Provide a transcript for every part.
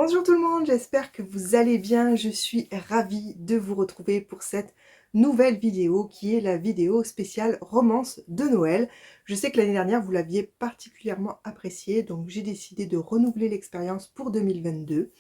Bonjour tout le monde, j'espère que vous allez bien. Je suis ravie de vous retrouver pour cette nouvelle vidéo qui est la vidéo spéciale romance de Noël. Je sais que l'année dernière vous l'aviez particulièrement appréciée, donc j'ai décidé de renouveler l'expérience pour 2022.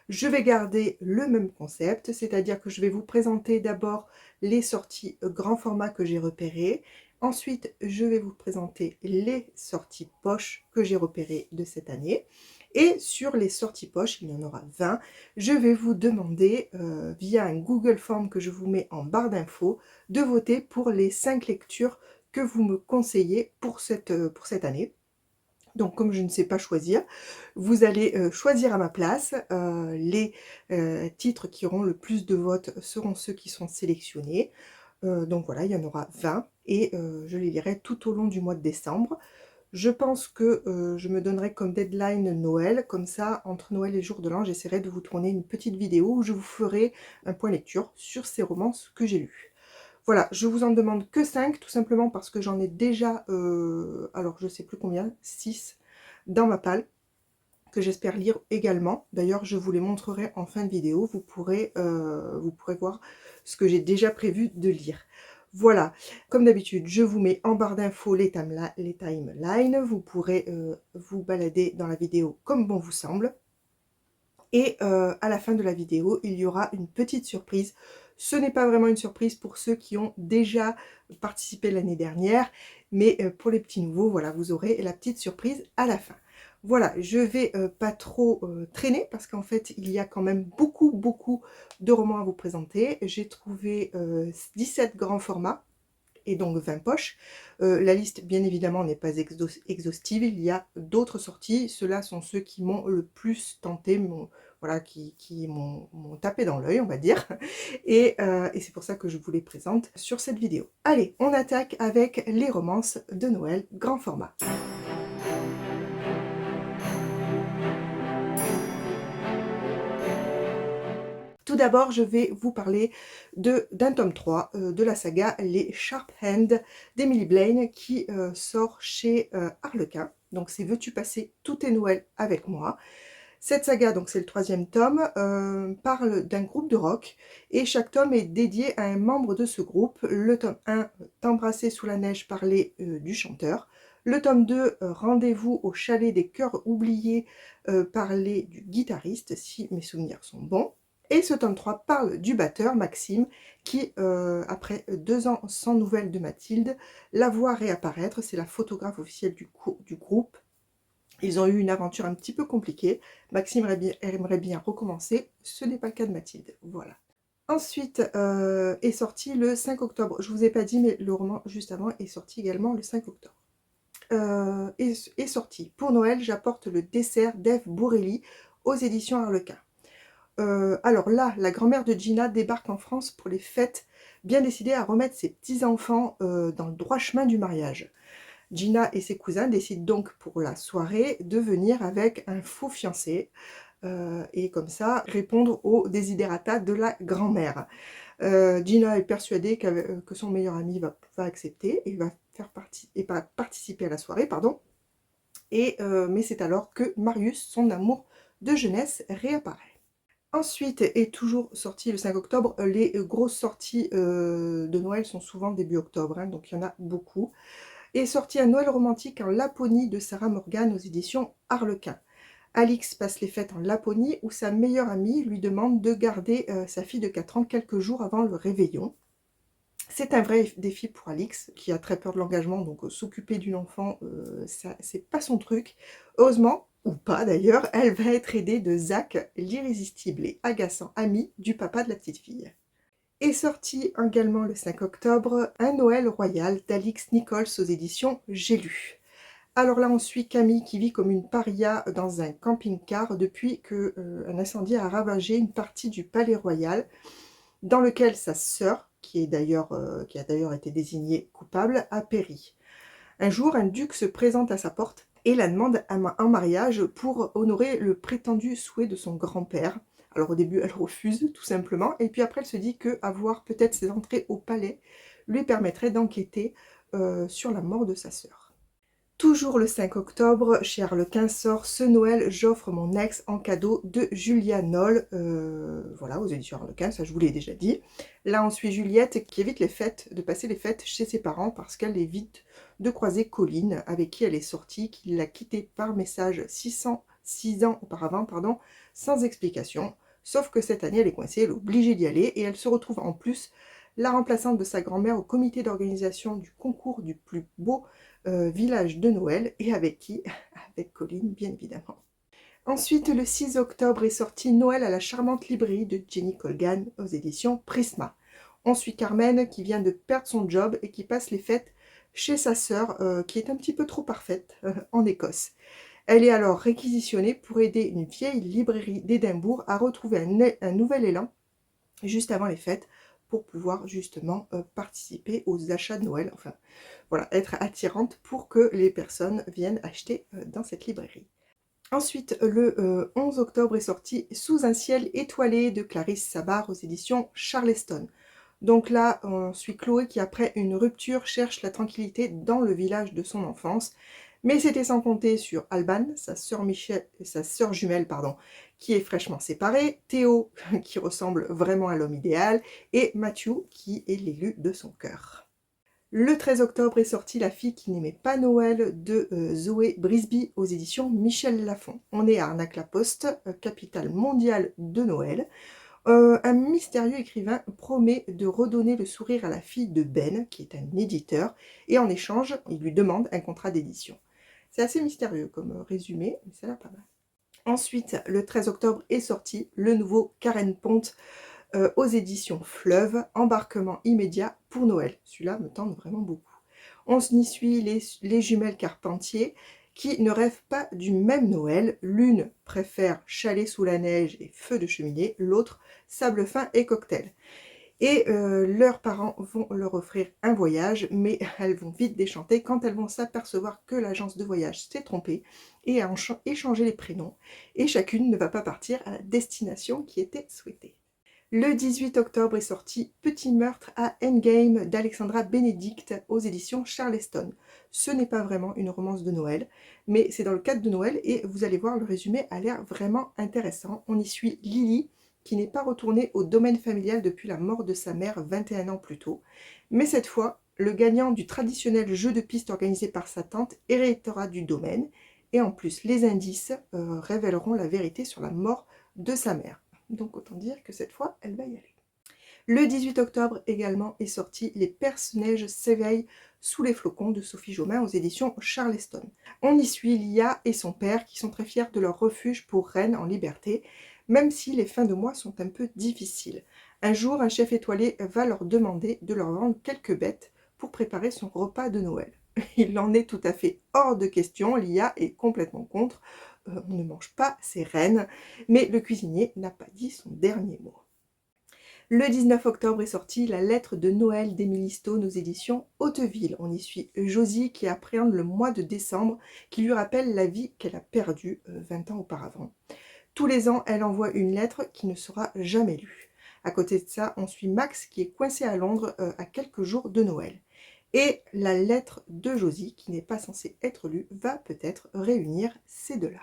Je vais garder le même concept, c'est-à-dire que je vais vous présenter d'abord les sorties grand format que j'ai repérées. Ensuite, je vais vous présenter les sorties poche que j'ai repérées de cette année. Et sur les sorties poche, il y en aura 20, je vais vous demander, via un Google Form que je vous mets en barre d'infos, de voter pour les 5 lectures que vous me conseillez pour cette année. Donc comme je ne sais pas choisir, vous allez choisir à ma place. Les titres qui auront le plus de votes seront ceux qui sont sélectionnés. Donc voilà, il y en aura 20 et je les lirai tout au long du mois de décembre. Je pense que je me donnerai comme deadline Noël, comme ça, entre Noël et jour de l'an, j'essaierai de vous tourner une petite vidéo où je vous ferai un point lecture sur ces romances que j'ai lues. Voilà, je vous en demande que 5, tout simplement parce que j'en ai déjà, alors je sais plus combien, 6 dans ma palle, que j'espère lire également. D'ailleurs, je vous les montrerai en fin de vidéo, vous pourrez voir ce que j'ai déjà prévu de lire. Voilà, comme d'habitude, je vous mets en barre d'infos les timelines. Vous pourrez vous balader dans la vidéo comme bon vous semble. Et à la fin de la vidéo, il y aura une petite surprise. Ce n'est pas vraiment une surprise pour ceux qui ont déjà participé l'année dernière, mais pour les petits nouveaux, voilà, vous aurez la petite surprise à la fin. Voilà, je vais pas trop traîner parce qu'en fait, il y a quand même beaucoup de romans à vous présenter. J'ai trouvé 17 grands formats et donc 20 poches. La liste, bien évidemment, n'est pas exhaustive. Il y a d'autres sorties. Ceux-là sont ceux qui m'ont le plus tenté, voilà, qui m'ont tapé dans l'œil, on va dire. Et c'est pour ça que je vous les présente sur cette vidéo. Allez, on attaque avec les romances de Noël grand format. Tout d'abord, je vais vous parler d'un tome 3 de la saga Les Sharp Hand d'Emily Blaine qui sort chez Harlequin. Donc c'est Veux-tu passer tous tes Noëls avec moi? Cette saga, donc c'est le 3e tome, parle d'un groupe de rock et chaque tome est dédié à un membre de ce groupe. Le tome 1, T'embrasser sous la neige, parlait du chanteur. Le tome 2, Rendez-vous au chalet des cœurs oubliés, parlait du guitariste, si mes souvenirs sont bons. Et ce tome 3 parle du batteur, Maxime, qui, après 2 ans sans nouvelles de Mathilde, la voit réapparaître. C'est la photographe officielle du groupe. Ils ont eu une aventure un petit peu compliquée. Maxime aimerait bien recommencer. Ce n'est pas le cas de Mathilde. Voilà. Ensuite est sorti le 5 octobre. Je ne vous ai pas dit, mais le roman juste avant est sorti également le 5 octobre. Est sorti pour Noël, j'apporte le dessert d'Ève Bourrelli aux éditions Harlequin. Alors là, la grand-mère de Gina débarque en France pour les fêtes, bien décidée à remettre ses petits-enfants dans le droit chemin du mariage. Gina et ses cousins décident donc pour la soirée de venir avec un faux fiancé et comme ça répondre aux desiderata de la grand-mère. Gina est persuadée que son meilleur ami va accepter et va participer à la soirée, pardon. Mais c'est alors que Marius, son amour de jeunesse, réapparaît. Ensuite est toujours sorti le 5 octobre, les grosses sorties de Noël sont souvent début octobre, hein, donc il y en a beaucoup. Est sorti un Noël romantique en Laponie de Sarah Morgan aux éditions Harlequin. Alix passe les fêtes en Laponie où sa meilleure amie lui demande de garder sa fille de 4 ans quelques jours avant le réveillon. C'est un vrai défi pour Alix qui a très peur de l'engagement, donc s'occuper d'une enfant, c'est pas son truc. Heureusement, ou pas d'ailleurs, elle va être aidée de Zach, l'irrésistible et agaçant ami du papa de la petite fille. Est sorti également le 5 octobre un Noël royal d'Alix Nichols aux éditions J'ai lu. Alors là, on suit Camille qui vit comme une paria dans un camping-car depuis qu'un incendie a ravagé une partie du palais royal, dans lequel sa sœur, qui a d'ailleurs été désignée coupable, a péri. Un jour, un duc se présente à sa porte et la demande en mariage pour honorer le prétendu souhait de son grand-père. Alors au début, elle refuse tout simplement, et puis après, elle se dit qu'avoir peut-être ses entrées au palais lui permettrait d'enquêter sur la mort de sa sœur. Toujours le 5 octobre, chez Harlequin sort Ce Noël, j'offre mon ex en cadeau de Julia Knoll. Voilà, aux éditions Harlequin, ça je vous l'ai déjà dit. Là, on suit Juliette qui évite de passer les fêtes chez ses parents parce qu'elle évite de croiser Colline, avec qui elle est sortie, qui l'a quittée par message 6 ans auparavant, pardon, sans explication. Sauf que cette année, elle est coincée, elle est obligée d'y aller et elle se retrouve en plus la remplaçante de sa grand-mère au comité d'organisation du concours du plus beau village de Noël, et avec qui? Avec Colline, bien évidemment. Ensuite, le 6 octobre est sorti Noël à la charmante librairie de Jenny Colgan aux éditions Prisma. On suit Carmen qui vient de perdre son job et qui passe les fêtes chez sa sœur qui est un petit peu trop parfaite en Écosse. Elle est alors réquisitionnée pour aider une vieille librairie d'Édimbourg à retrouver un nouvel élan juste avant les fêtes pour pouvoir justement participer aux achats de Noël, enfin voilà, être attirante pour que les personnes viennent acheter dans cette librairie. Ensuite, le 11 octobre est sorti Sous un ciel étoilé de Clarisse Sabar aux éditions Charleston. Donc là, on suit Chloé qui, après une rupture, cherche la tranquillité dans le village de son enfance. Mais c'était sans compter sur Alban, sa sœur jumelle, pardon, qui est fraîchement séparée, Théo, qui ressemble vraiment à l'homme idéal, et Matthew, qui est l'élu de son cœur. Le 13 octobre est sorti La fille qui n'aimait pas Noël de Zoé Brisby aux éditions Michel Lafon. On est à Arnaque-la-Poste, capitale mondiale de Noël. Un mystérieux écrivain promet de redonner le sourire à la fille de Ben, qui est un éditeur, et en échange, il lui demande un contrat d'édition. C'est assez mystérieux comme résumé, mais ça a l'air pas mal. Ensuite, le 13 octobre est sorti le nouveau Karen Ponte aux éditions Fleuve, embarquement immédiat pour Noël. Celui-là me tente vraiment beaucoup. On y suit les jumelles Carpentier qui ne rêvent pas du même Noël. L'une préfère chalet sous la neige et feu de cheminée, l'autre sable fin et cocktail. Et leurs parents vont leur offrir un voyage, mais elles vont vite déchanter quand elles vont s'apercevoir que l'agence de voyage s'est trompée et a échangé les prénoms. Et chacune ne va pas partir à la destination qui était souhaitée. Le 18 octobre est sorti Petit meurtre à Endgame d'Alexandra Benedict aux éditions Charleston. Ce n'est pas vraiment une romance de Noël, mais c'est dans le cadre de Noël et vous allez voir, le résumé a l'air vraiment intéressant. On y suit Lily, qui n'est pas retournée au domaine familial depuis la mort de sa mère 21 ans plus tôt. Mais cette fois, le gagnant du traditionnel jeu de piste organisé par sa tante héritera du domaine. Et en plus, les indices révéleront la vérité sur la mort de sa mère. Donc autant dire que cette fois, elle va y aller. Le 18 octobre également est sorti Les personnages s'éveillent sous les flocons de Sophie Jomain aux éditions Charleston. On y suit Lia et son père qui sont très fiers de leur refuge pour Rennes en liberté, même si les fins de mois sont un peu difficiles. Un jour, un chef étoilé va leur demander de leur vendre quelques bêtes pour préparer son repas de Noël. Il en est tout à fait hors de question, Lia est complètement contre. On ne mange pas ces rennes, mais le cuisinier n'a pas dit son dernier mot. Le 19 octobre est sorti La lettre de Noël d'Émilie Stone aux éditions Hauteville. On y suit Josie qui appréhende le mois de décembre, qui lui rappelle la vie qu'elle a perdue 20 ans auparavant. Tous les ans, elle envoie une lettre qui ne sera jamais lue. À côté de ça, on suit Max qui est coincé à Londres à quelques jours de Noël. Et la lettre de Josie, qui n'est pas censée être lue, va peut-être réunir ces deux-là.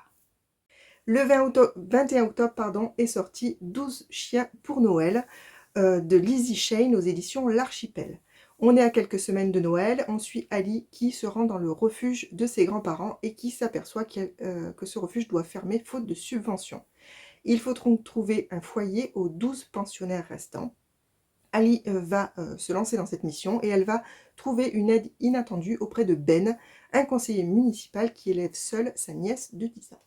Le 21 octobre est sorti 12 chiens pour Noël de Lizzie Shane aux éditions L'Archipel. On est à quelques semaines de Noël, on suit Ali qui se rend dans le refuge de ses grands-parents et qui s'aperçoit que ce refuge doit fermer faute de subventions. Il faut donc trouver un foyer aux 12 pensionnaires restants. Ali va se lancer dans cette mission et elle va trouver une aide inattendue auprès de Ben, un conseiller municipal qui élève seul sa nièce de 10 ans.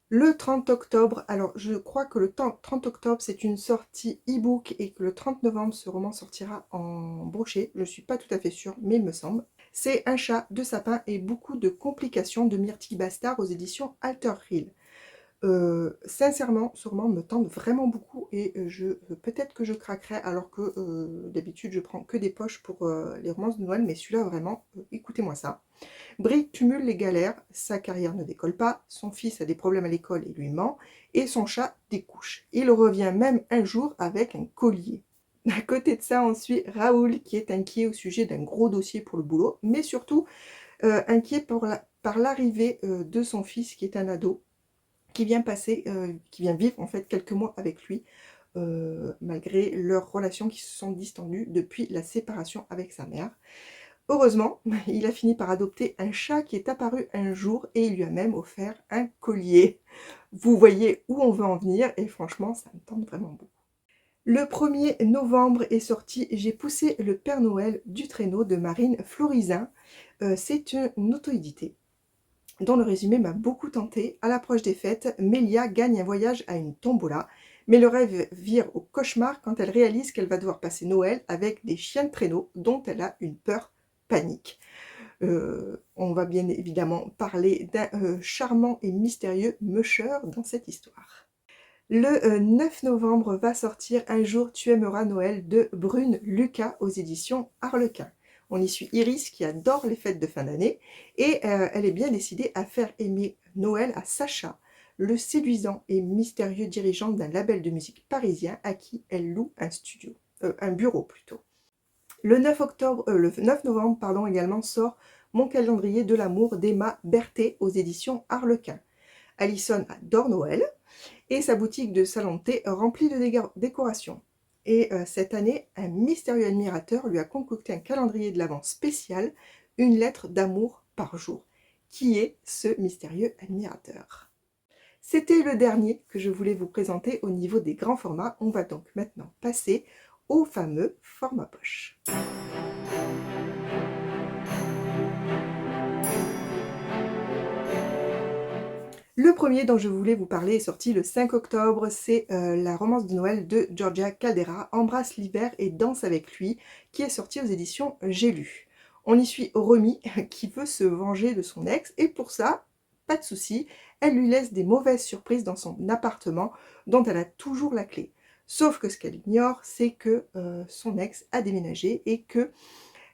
Le 30 octobre, alors je crois que le 30 octobre c'est une sortie e-book et que le 30 novembre ce roman sortira en brochet, je ne suis pas tout à fait sûre mais il me semble. C'est Un chat, deux sapins et beaucoup de complications de Myrtille Bastard aux éditions Alter Hill. Sincèrement, ce roman me tente vraiment beaucoup et peut-être que je craquerai alors que d'habitude je prends que des poches pour les romances de Noël, mais celui-là vraiment, écoutez-moi ça. Brie cumule les galères, sa carrière ne décolle pas, son fils a des problèmes à l'école et lui ment, et son chat découche. Il revient même un jour avec un collier. À côté de ça, on suit Raoul qui est inquiet au sujet d'un gros dossier pour le boulot, mais surtout inquiet par l'arrivée de son fils qui est un ado, qui vient vivre en fait quelques mois avec lui, malgré leurs relations qui se sont distendues depuis la séparation avec sa mère. Heureusement, il a fini par adopter un chat qui est apparu un jour et il lui a même offert un collier. Vous voyez où on veut en venir et franchement, ça me tente vraiment beaucoup. Le 1er novembre est sorti J'ai poussé le Père Noël du traîneau de Marine Florizin. C'est une auto-édité dont le résumé m'a beaucoup tenté. À l'approche des fêtes, Mélia gagne un voyage à une tombola, mais le rêve vire au cauchemar quand elle réalise qu'elle va devoir passer Noël avec des chiens de traîneau dont elle a une peur panique. On va bien évidemment parler d'un charmant et mystérieux musher dans cette histoire. Le 9 novembre va sortir Un jour tu aimeras Noël de Brune Lucas aux éditions Harlequin. On y suit Iris qui adore les fêtes de fin d'année et elle est bien décidée à faire aimer Noël à Sacha, le séduisant et mystérieux dirigeant d'un label de musique parisien à qui elle loue un bureau plutôt. Le 9 novembre également sort Mon calendrier de l'amour d'Emma Berthet aux éditions Harlequin. Alison adore Noël et sa boutique de salon de thé remplie de décorations. Et cette année, un mystérieux admirateur lui a concocté un calendrier de l'Avent spécial, une lettre d'amour par jour. Qui est ce mystérieux admirateur? C'était le dernier que je voulais vous présenter au niveau des grands formats. On va donc maintenant passer au fameux format poche. Le premier dont je voulais vous parler est sorti le 5 octobre, c'est la romance de Noël de Georgia Caldera, Embrasse l'hiver et danse avec lui, qui est sorti aux éditions J'ai lu. On y suit Romy qui veut se venger de son ex et pour ça, pas de souci, elle lui laisse des mauvaises surprises dans son appartement dont elle a toujours la clé. Sauf que ce qu'elle ignore, c'est que son ex a déménagé et que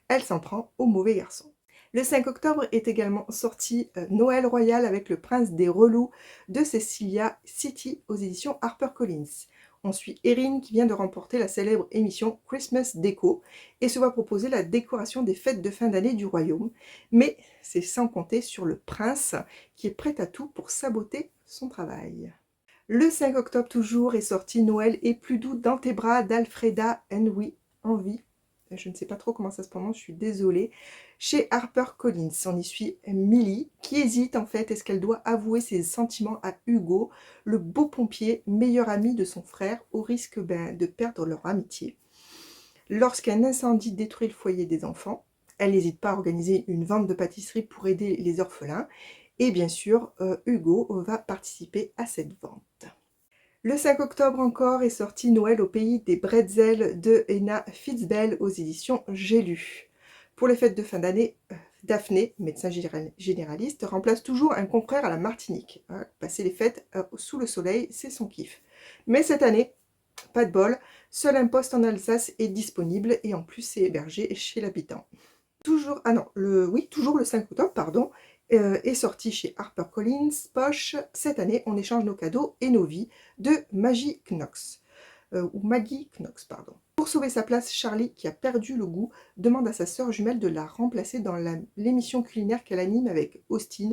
elle s'en prend au mauvais garçon. Le 5 octobre est également sorti Noël Royal avec le prince des relous de Cecilia City aux éditions HarperCollins. On suit Erin qui vient de remporter la célèbre émission Christmas Déco et se voit proposer la décoration des fêtes de fin d'année du royaume. Mais c'est sans compter sur le prince qui est prêt à tout pour saboter son travail. Le 5 octobre toujours est sorti Noël est plus doux dans tes bras d'Alfreda Envy. Je ne sais pas trop comment ça se prononce, je suis désolée. Chez HarperCollins, on y suit Millie, qui hésite en fait, est-ce qu'elle doit avouer ses sentiments à Hugo, le beau pompier, meilleur ami de son frère, au risque de perdre leur amitié. Lorsqu'un incendie détruit le foyer des enfants, elle n'hésite pas à organiser une vente de pâtisserie pour aider les orphelins. Et bien sûr, Hugo va participer à cette vente. Le 5 octobre encore est sorti Noël au pays des bretzels de Ena Fitzbell aux éditions J'ai lu. Pour les fêtes de fin d'année, Daphné, médecin généraliste, remplace toujours un confrère à la Martinique. Passer les fêtes sous le soleil, c'est son kiff. Mais cette année, pas de bol, seul un poste en Alsace est disponible et en plus c'est hébergé chez l'habitant. Toujours le 5 octobre, est sorti chez HarperCollins Poche. Cette année, on échange nos cadeaux et nos vies de Maggie Knox. Pour sauver sa place, Charlie, qui a perdu le goût, demande à sa sœur jumelle de la remplacer dans l'émission culinaire qu'elle anime avec Austin,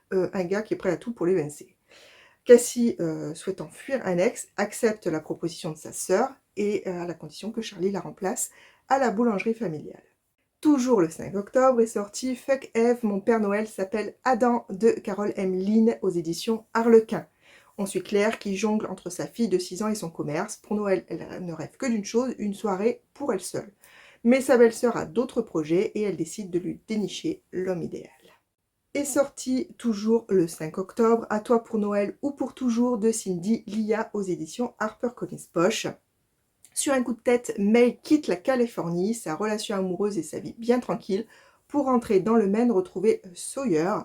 un gars qui est prêt à tout pour l'évincer. Cassie, souhaitant fuir un ex, accepte la proposition de sa sœur et à la condition que Charlie la remplace à la boulangerie familiale. Toujours le 5 octobre est sorti Fuck Eve, mon Père Noël s'appelle Adam de Carole M. Lynn aux éditions Harlequin. On suit Claire qui jongle entre sa fille de 6 ans et son commerce. Pour Noël, elle ne rêve que d'une chose, une soirée pour elle seule. Mais sa belle-sœur a d'autres projets et elle décide de lui dénicher l'homme idéal. Est sorti toujours le 5 octobre, À toi pour Noël ou pour toujours de Cindy Lia aux éditions HarperCollins Poche. Sur un coup de tête, May quitte la Californie, sa relation amoureuse et sa vie bien tranquille, pour rentrer dans le Maine retrouver Sawyer,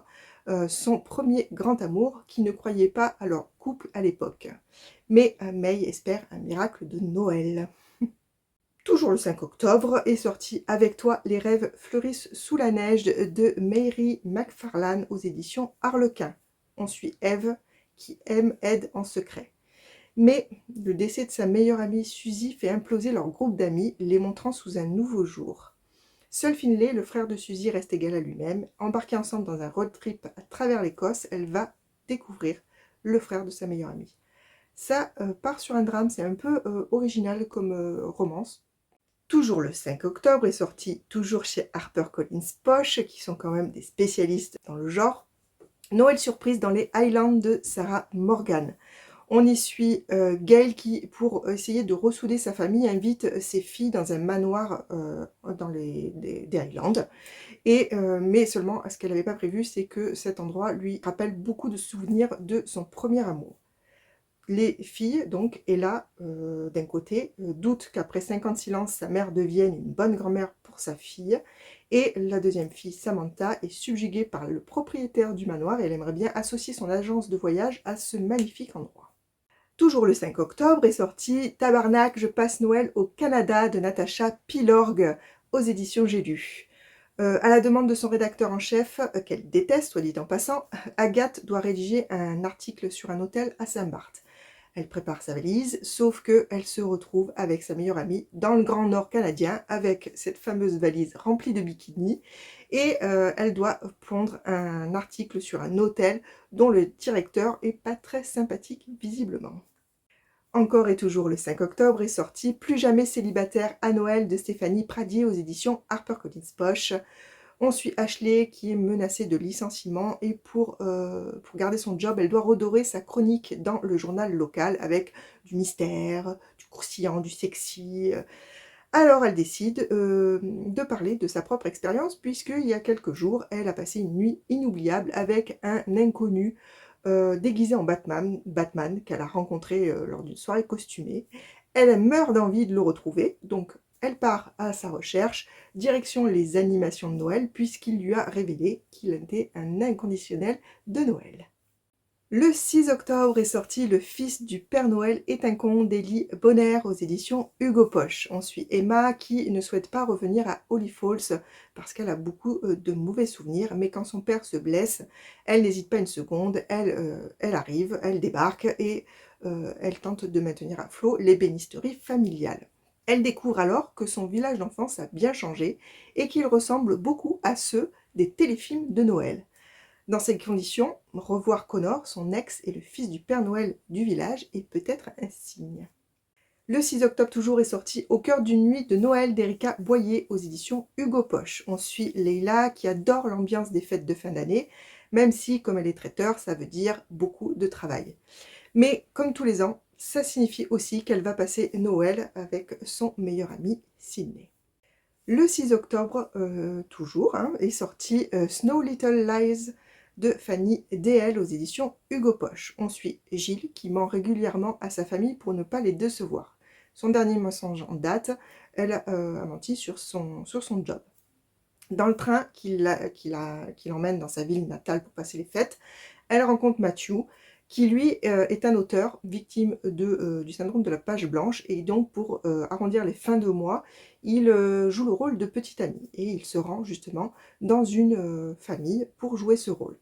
son premier grand amour, qui ne croyait pas à leur couple à l'époque. Mais May espère un miracle de Noël. Toujours le 5 octobre est sorti Avec toi, les rêves fleurissent sous la neige de Mary McFarlane aux éditions Harlequin. On suit Eve qui aide en secret. Mais le décès de sa meilleure amie Suzy fait imploser leur groupe d'amis, les montrant sous un nouveau jour. Seul Finlay, le frère de Suzy, reste égal à lui-même. Embarqués ensemble dans un road trip à travers l'Écosse, elle va découvrir le frère de sa meilleure amie. Ça part sur un drame, c'est un peu original comme romance. Toujours le 5 octobre est sorti, toujours chez HarperCollins Poche, qui sont quand même des spécialistes dans le genre, Noël surprise dans les Highlands de Sarah Morgan. On y suit Gail qui, pour essayer de ressouder sa famille, invite ses filles dans un manoir dans des Highlands. Mais seulement, ce qu'elle n'avait pas prévu, c'est que cet endroit lui rappelle beaucoup de souvenirs de son premier amour. Les filles, donc, Ella, d'un côté, doute qu'après 5 ans de silence, sa mère devienne une bonne grand-mère pour sa fille. Et la deuxième fille, Samantha, est subjuguée par le propriétaire du manoir et elle aimerait bien associer son agence de voyage à ce magnifique endroit. Toujours le 5 octobre est sorti Tabarnak, je passe Noël au Canada de Natacha Pilorg aux éditions J'ai lu. À la demande de son rédacteur en chef, qu'elle déteste, soit dit en passant, Agathe doit rédiger un article sur un hôtel à Saint-Barth. Elle prépare sa valise, sauf qu'elle se retrouve avec sa meilleure amie dans le Grand Nord canadien, avec cette fameuse valise remplie de bikinis, et elle doit pondre un article sur un hôtel dont le directeur est pas très sympathique visiblement. Encore et toujours le 5 octobre est sorti Plus jamais célibataire à Noël de Stéphanie Pradier aux éditions HarperCollins Poche. On suit Ashley qui est menacée de licenciement et pour garder son job, elle doit redorer sa chronique dans le journal local avec du mystère, du croustillant, du sexy. Alors elle décide de parler de sa propre expérience puisqu'il y a quelques jours, elle a passé une nuit inoubliable avec un inconnu déguisé en Batman qu'elle a rencontré lors d'une soirée costumée. Elle meurt d'envie de le retrouver, donc elle part à sa recherche, direction les animations de Noël, puisqu'il lui a révélé qu'il était un inconditionnel de Noël. Le 6 octobre est sorti Le fils du Père Noël est un con d'Élie Bonner aux éditions Hugo Poche. On suit Emma qui ne souhaite pas revenir à Holly Falls parce qu'elle a beaucoup de mauvais souvenirs, mais quand son père se blesse, elle n'hésite pas une seconde, elle arrive, elle débarque et elle tente de maintenir à flot l'ébénisterie familiale. Elle découvre alors que son village d'enfance a bien changé et qu'il ressemble beaucoup à ceux des téléfilms de Noël. Dans ces conditions, revoir Connor, son ex et le fils du Père Noël du village est peut-être un signe. Le 6 octobre toujours est sorti Au cœur d'une nuit de Noël d'Erika Boyer aux éditions Hugo Poche. On suit Leila qui adore l'ambiance des fêtes de fin d'année, même si, comme elle est traiteur, ça veut dire beaucoup de travail. Mais comme tous les ans, ça signifie aussi qu'elle va passer Noël avec son meilleur ami Sydney. Le 6 octobre, toujours, est sorti Snow Little Lies de Fanny DL aux éditions Hugo Poche. On suit Gilles qui ment régulièrement à sa famille pour ne pas les décevoir. Son dernier mensonge en date, elle a menti sur son job. Dans le train qui l'emmène dans sa ville natale pour passer les fêtes, elle rencontre Matthew, qui lui est un auteur victime du syndrome de la page blanche, et donc pour arrondir les fins de mois, il joue le rôle de petit ami, et il se rend justement dans une famille pour jouer ce rôle.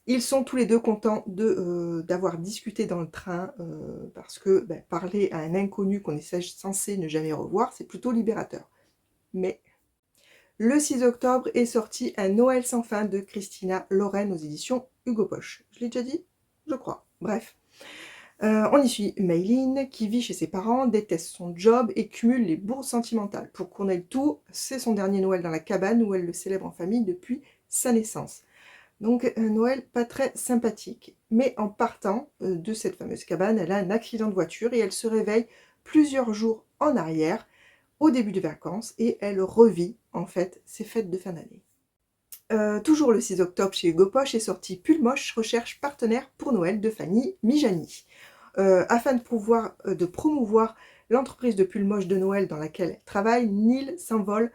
Ils sont tous les deux contents d'avoir discuté dans le train, parce que parler à un inconnu qu'on est censé ne jamais revoir, c'est plutôt libérateur. Mais le 6 octobre est sorti Un Noël sans fin de Christina Loren aux éditions Hugo Poche. Je l'ai déjà dit ? Je crois. Bref. On y suit Mayline qui vit chez ses parents, déteste son job et cumule les bourses sentimentales. Pour qu'on ait le tout, c'est son dernier Noël dans la cabane où elle le célèbre en famille depuis sa naissance. Donc un Noël pas très sympathique. Mais en partant de cette fameuse cabane, elle a un accident de voiture et elle se réveille plusieurs jours en arrière, au début des vacances, et elle revit en fait ses fêtes de fin d'année. Toujours le 6 octobre chez Hugo Poche est sorti Pull Moche recherche partenaire pour Noël de Fanny Mijani. Afin de promouvoir l'entreprise de pull moche de Noël dans laquelle elle travaille, Nell s'envole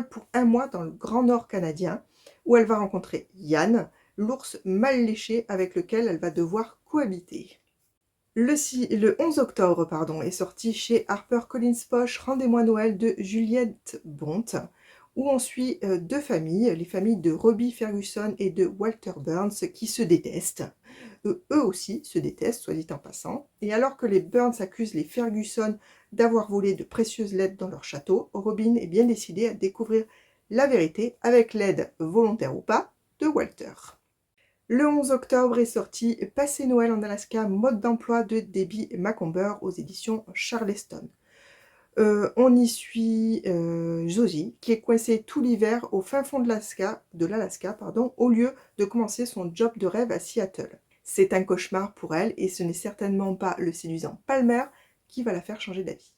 pour un mois dans le Grand Nord canadien, où elle va rencontrer Yann, l'ours mal léché avec lequel elle va devoir cohabiter. Le 11 octobre est sorti chez HarperCollins Poche Rendez-moi Noël de Juliette Bonte, où on suit deux familles, les familles de Robbie Ferguson et de Walter Burns, qui se détestent. eux aussi se détestent, soit dit en passant. Et alors que les Burns accusent les Ferguson d'avoir volé de précieuses lettres dans leur château, Robin est bien décidée à découvrir la vérité, avec l'aide, volontaire ou pas, de Walter. Le 11 octobre est sorti Passer Noël en Alaska, mode d'emploi de Debbie Macomber aux éditions Charleston. On y suit Josie, qui est coincée tout l'hiver au fin fond de l'Alaska, au lieu de commencer son job de rêve à Seattle. C'est un cauchemar pour elle et ce n'est certainement pas le séduisant Palmer qui va la faire changer d'avis.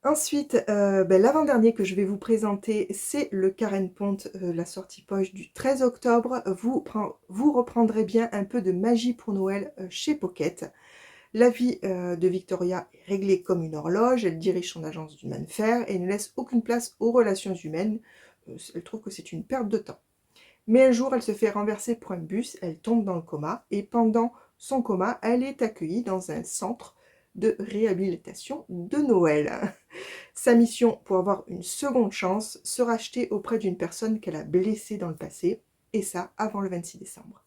Ensuite, l'avant-dernier que je vais vous présenter, c'est le Karen Pont, la sortie poche du 13 octobre. Vous reprendrez bien un peu de magie pour Noël chez Pocket. La vie de Victoria est réglée comme une horloge, elle dirige son agence du Manfer et ne laisse aucune place aux relations humaines. Elle trouve que c'est une perte de temps. Mais un jour, elle se fait renverser pour un bus, elle tombe dans le coma et pendant son coma, elle est accueillie dans un centre de réhabilitation de Noël. Sa mission pour avoir une seconde chance, se racheter auprès d'une personne qu'elle a blessée dans le passé, et ça avant le 26 décembre.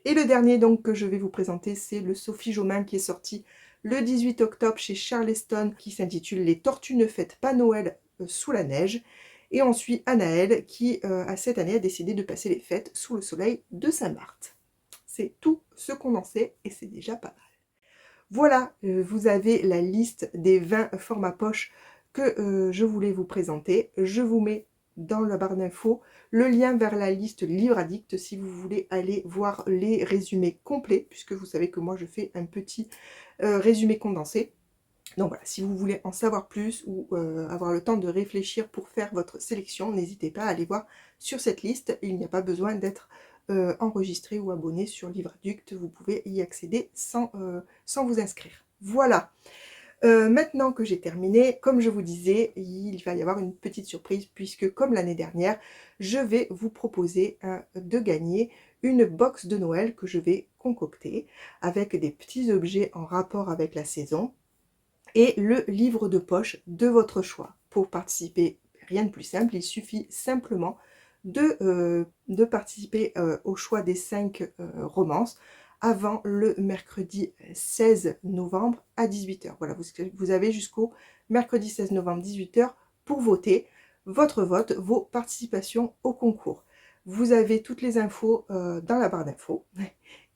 Et le dernier donc que je vais vous présenter, c'est le Sophie Jomain qui est sorti le 18 octobre chez Charleston, qui s'intitule Les tortues ne fêtent pas Noël sous la neige. Et on suit Anaël qui, cette année, a décidé de passer les fêtes sous le soleil de Saint-Marthe. C'est tout ce qu'on en sait et c'est déjà pas mal. Voilà, vous avez la liste des 20 formats poche que je voulais vous présenter. Je vous mets dans la barre d'infos le lien vers la liste Livre Addict si vous voulez aller voir les résumés complets, puisque vous savez que moi je fais un petit résumé condensé. Donc voilà, si vous voulez en savoir plus ou avoir le temps de réfléchir pour faire votre sélection, n'hésitez pas à aller voir sur cette liste. Il n'y a pas besoin d'être enregistré ou abonné sur Livre Addict, vous pouvez y accéder sans vous inscrire. Voilà. Maintenant que j'ai terminé, comme je vous disais, il va y avoir une petite surprise puisque comme l'année dernière, je vais vous proposer de gagner une box de Noël que je vais concocter avec des petits objets en rapport avec la saison et le livre de poche de votre choix. Pour participer, rien de plus simple, il suffit simplement de participer au choix des 5 romances avant le mercredi 16 novembre à 18 h. Voilà, vous avez jusqu'au mercredi 16 novembre 18 h pour voter votre vote, vos participations au concours. Vous avez toutes les infos dans la barre d'infos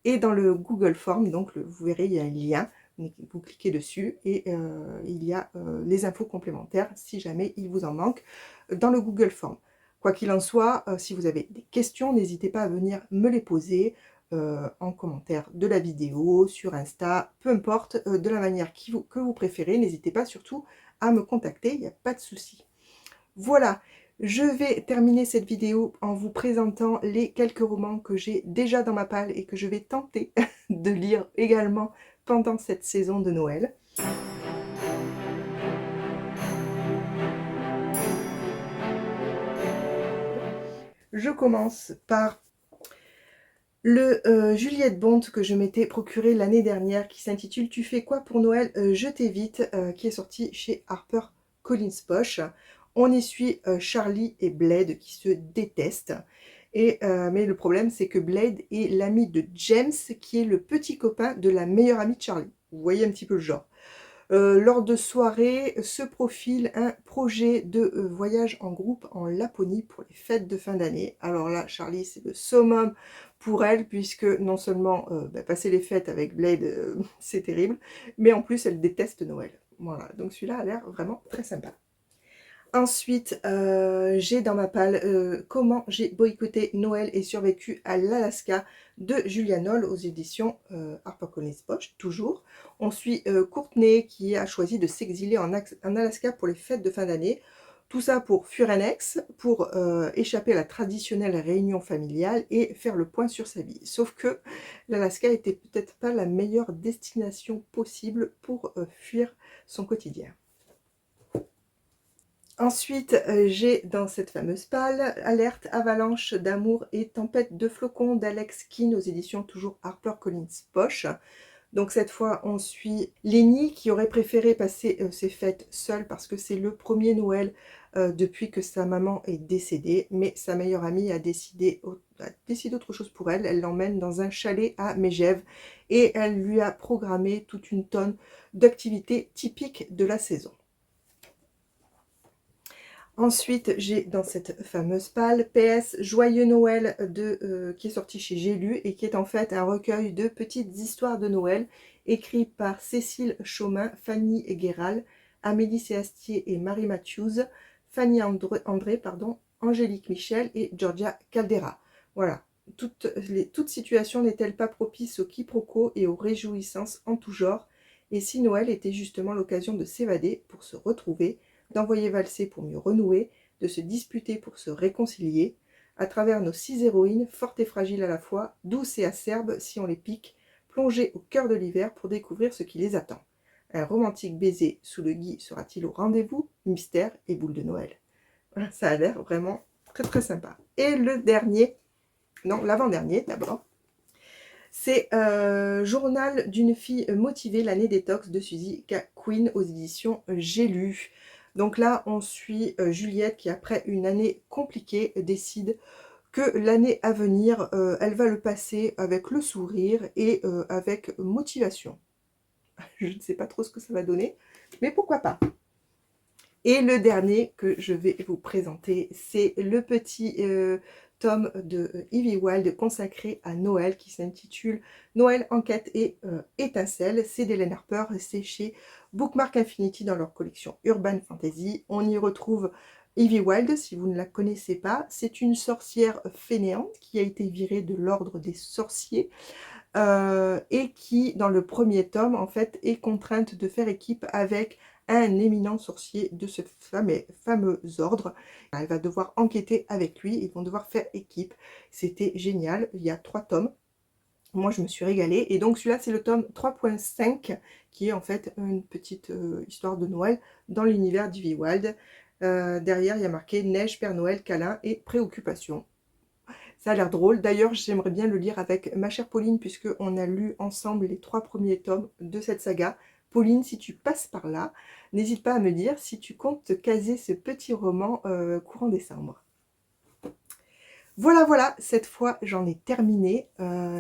et dans le Google Form, donc vous verrez, il y a un lien, vous cliquez dessus et il y a les infos complémentaires si jamais il vous en manque dans le Google Form. Quoi qu'il en soit, si vous avez des questions, n'hésitez pas à venir me les poser en commentaire de la vidéo, sur Insta, peu importe, de la manière que vous préférez. N'hésitez pas surtout à me contacter, il n'y a pas de souci. Voilà, je vais terminer cette vidéo en vous présentant les quelques romans que j'ai déjà dans ma palle et que je vais tenter de lire également pendant cette saison de Noël. Je commence par le Juliette Bond que je m'étais procuré l'année dernière qui s'intitule Tu fais quoi pour Noël, je t'évite, qui est sorti chez HarperCollins Poche. On y suit Charlie et Blade qui se détestent. Mais le problème c'est que Blade est l'ami de James qui est le petit copain de la meilleure amie de Charlie. Vous voyez un petit peu le genre. Lors de soirée se profile un projet de voyage en groupe en Laponie pour les fêtes de fin d'année. Alors là, Charlie, c'est le summum pour elle, puisque non seulement passer les fêtes avec Blade, c'est terrible, mais en plus, elle déteste Noël. Voilà, donc celui-là a l'air vraiment très sympa. Ensuite, j'ai dans ma palle Comment j'ai boycotté Noël et survécu à l'Alaska de Julia Knoll aux éditions HarperCollins Poche, toujours. On suit Courtney qui a choisi de s'exiler en Alaska pour les fêtes de fin d'année. Tout ça pour fuir un ex, pour échapper à la traditionnelle réunion familiale et faire le point sur sa vie. Sauf que l'Alaska était peut-être pas la meilleure destination possible pour fuir son quotidien. Ensuite, j'ai dans cette fameuse palle Alerte, avalanche d'amour et tempête de flocons d'Alex Keane aux éditions toujours HarperCollins Poche. Donc cette fois, on suit Lenny qui aurait préféré passer ses fêtes seule parce que c'est le premier Noël depuis que sa maman est décédée, mais sa meilleure amie a décidé autre chose pour elle. Elle l'emmène dans un chalet à Megève et elle lui a programmé toute une tonne d'activités typiques de la saison. Ensuite, j'ai dans cette fameuse palle PS Joyeux Noël qui est sorti chez J'ai lu et qui est en fait un recueil de petites histoires de Noël écrit par Cécile Chaumin, Fanny Guéral, Amélie Séastier et Marie Matthews, André, Angélique Michel et Georgia Caldera. Voilà, toute situation n'est-elle pas propice aux quiproquos et aux réjouissances en tout genre? Et si Noël était justement l'occasion de s'évader pour se retrouver, d'envoyer valser pour mieux renouer, de se disputer pour se réconcilier, à travers nos 6 héroïnes, fortes et fragiles à la fois, douces et acerbes si on les pique, plongées au cœur de l'hiver pour découvrir ce qui les attend. Un romantique baiser sous le gui sera-t-il au rendez-vous? Mystère et boule de Noël. Voilà, ça a l'air vraiment très très sympa. Et le dernier, non, l'avant-dernier d'abord, c'est Journal d'une fille motivée, l'année détox de Suzy K. Quinn aux éditions J'ai lu. Donc là, on suit Juliette qui, après une année compliquée, décide que l'année à venir, elle va le passer avec le sourire et avec motivation. Je ne sais pas trop ce que ça va donner, mais pourquoi pas. Et le dernier que je vais vous présenter, c'est le petit tome de Evie Wyld consacré à Noël qui s'intitule Noël, enquête et étincelle. C'est d'Hélène Harper, c'est chez Bookmark Infinity dans leur collection Urban Fantasy. On y retrouve Evie Wyld, si vous ne la connaissez pas. C'est une sorcière fainéante qui a été virée de l'ordre des sorciers et qui, dans le premier tome, en fait, est contrainte de faire équipe avec un éminent sorcier de ce fameux ordre. Elle va devoir enquêter avec lui, ils vont devoir faire équipe. C'était génial, il y a 3 tomes. Moi, je me suis régalée. Et donc, celui-là, c'est le tome 3.5, qui est en fait une petite histoire de Noël dans l'univers d'Ivy Wild. Derrière, il y a marqué Neige, Père Noël, câlin et préoccupation. Ça a l'air drôle. D'ailleurs, j'aimerais bien le lire avec ma chère Pauline, puisqu'on a lu ensemble les 3 premiers tomes de cette saga. Pauline, si tu passes par là, n'hésite pas à me dire si tu comptes te caser ce petit roman courant décembre. Voilà, voilà, cette fois j'en ai terminé.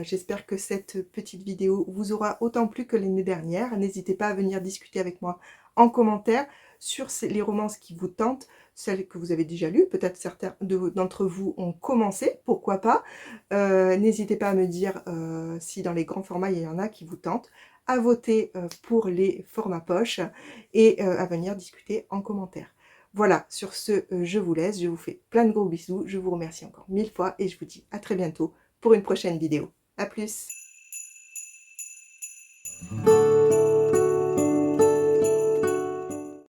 J'espère que cette petite vidéo vous aura autant plu que l'année dernière. N'hésitez pas à venir discuter avec moi en commentaire sur les romances qui vous tentent, celles que vous avez déjà lues. Peut-être certains d'entre vous ont commencé, pourquoi pas. N'hésitez pas à me dire si dans les grands formats il y en a qui vous tentent, à voter pour les formats poche et à venir discuter en commentaire. Voilà, sur ce, je vous laisse, je vous fais plein de gros bisous, je vous remercie encore 1000 fois et je vous dis à très bientôt pour une prochaine vidéo. A plus!